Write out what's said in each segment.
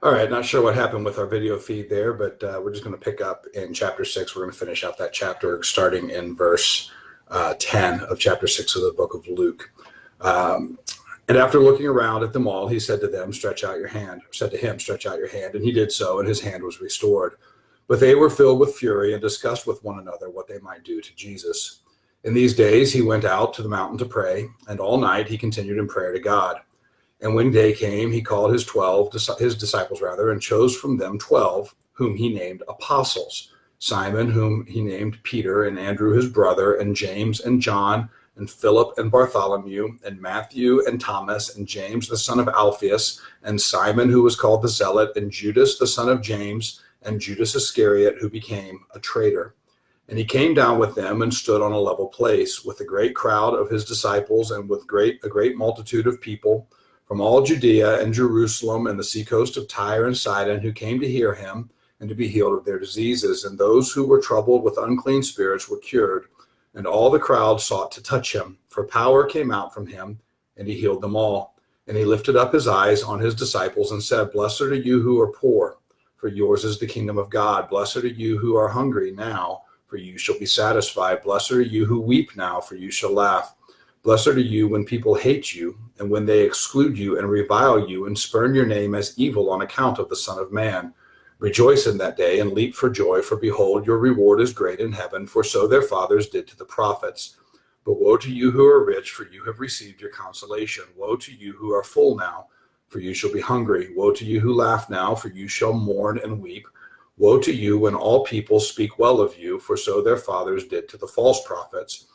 All right, not sure what happened with our video feed there, but we're just going to pick up in chapter 6. We're going to finish out that chapter starting in verse 10 of chapter 6 of the book of Luke. And after looking around at them all, he said to them, "Stretch out your hand," or said to him, "Stretch out your hand." And he did so, and his hand was restored. But they were filled with fury and discussed with one another what they might do to Jesus. In these days he went out to the mountain to pray, and all night he continued in prayer to God. And when day came, he called his disciples, and chose from them 12, whom he named apostles: Simon, whom he named Peter, and Andrew his brother, and James and John, and Philip and Bartholomew, and Matthew and Thomas, and James the son of Alphaeus, and Simon, who was called the Zealot, and Judas the son of James, and Judas Iscariot, who became a traitor. And he came down with them and stood on a level place with a great crowd of his disciples, and with a great multitude of people from all Judea and Jerusalem and the seacoast of Tyre and Sidon, who came to hear him and to be healed of their diseases. And those who were troubled with unclean spirits were cured. And all the crowd sought to touch him, for power came out from him, and he healed them all. And he lifted up his eyes on his disciples and said, "Blessed are you who are poor, for yours is the kingdom of God. Blessed are you who are hungry now, for you shall be satisfied. Blessed are you who weep now, for you shall laugh. Blessed are you when people hate you, and when they exclude you and revile you and spurn your name as evil on account of the Son of Man. Rejoice in that day and leap for joy, for behold, your reward is great in heaven, for so their fathers did to the prophets. But woe to you who are rich, for you have received your consolation. Woe to you who are full now, for you shall be hungry. Woe to you who laugh now, for you shall mourn and weep. Woe to you when all people speak well of you, for so their fathers did to the false prophets.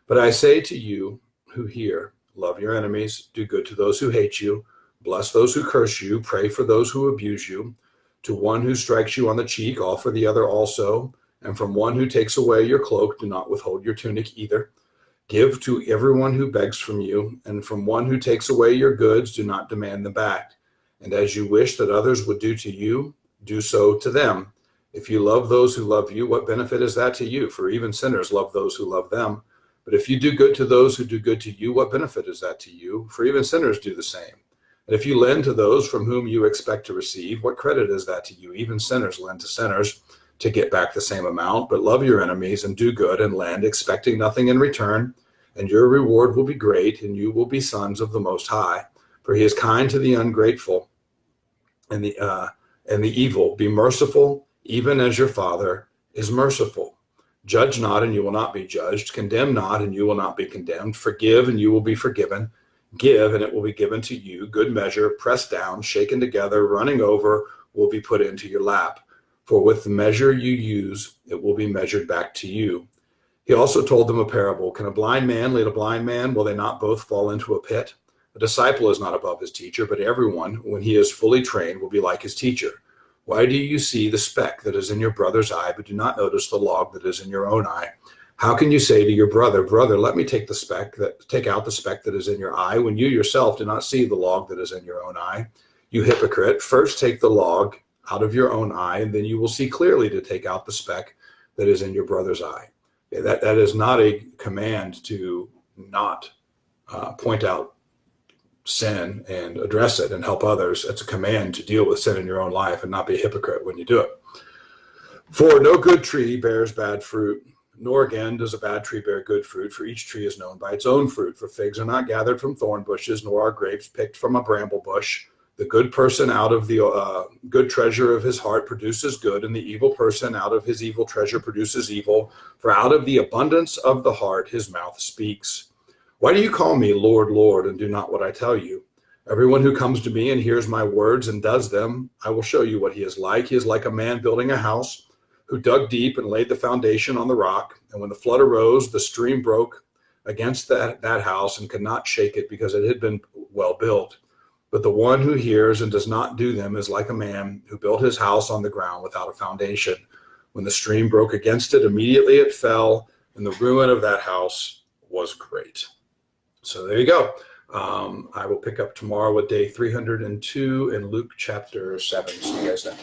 But I say to you who hear, love your enemies, do good to those who hate you, bless those who curse you, pray for those who abuse you. To one who strikes you on the cheek, offer the other also, and from one who takes away your cloak, do not withhold your tunic either. Give to everyone who begs from you, and from one who takes away your goods, do not demand them back. And as you wish that others would do to you, do so to them. If you love those who love you, what benefit is that to you? For even sinners love those who love them. But if you do good to those who do good to you, what benefit is that to you? For even sinners do the same. And if you lend to those from whom you expect to receive, what credit is that to you? Even sinners lend to sinners to get back the same amount. But love your enemies and do good and lend, expecting nothing in return, and your reward will be great, and you will be sons of the Most High. For he is kind to the ungrateful and the evil. Be merciful, even as your Father is merciful. Judge not, and you will not be judged. Condemn not, and you will not be condemned. Forgive, and you will be forgiven. Give, and it will be given to you. Good measure, pressed down, shaken together, running over, will be put into your lap. For with the measure you use, it will be measured back to you. He also told them a parable. Can a blind man lead a blind man? Will they not both fall into a pit? A disciple is not above his teacher, but everyone, when he is fully trained, will be like his teacher. Why do you see the speck that is in your brother's eye, but do not notice the log that is in your own eye? How can you say to your brother, "Brother, let me take out the speck that is in your eye," when you yourself do not see the log that is in your own eye? You hypocrite, first take the log out of your own eye, and then you will see clearly to take out the speck that is in your brother's eye. That is not a command to not point out sin and address it and help others. It's a command to deal with sin in your own life and not be a hypocrite when you do it. For no good tree bears bad fruit, nor again does a bad tree bear good fruit, for each tree is known by its own fruit. For figs are not gathered from thorn bushes, nor are grapes picked from a bramble bush. The good person out of the good treasure of his heart produces good, and the evil person out of his evil treasure produces evil. For out of the abundance of the heart his mouth speaks. Why do you call me Lord, Lord, and do not what I tell you? Everyone who comes to me and hears my words and does them, I will show you what he is like. He is like a man building a house who dug deep and laid the foundation on the rock. And when the flood arose, the stream broke against that house and could not shake it because it had been well built. But the one who hears and does not do them is like a man who built his house on the ground without a foundation. When the stream broke against it, immediately it fell, and the ruin of that house was great. So there you go. I will pick up tomorrow with day 302 in Luke chapter 7. See you guys then.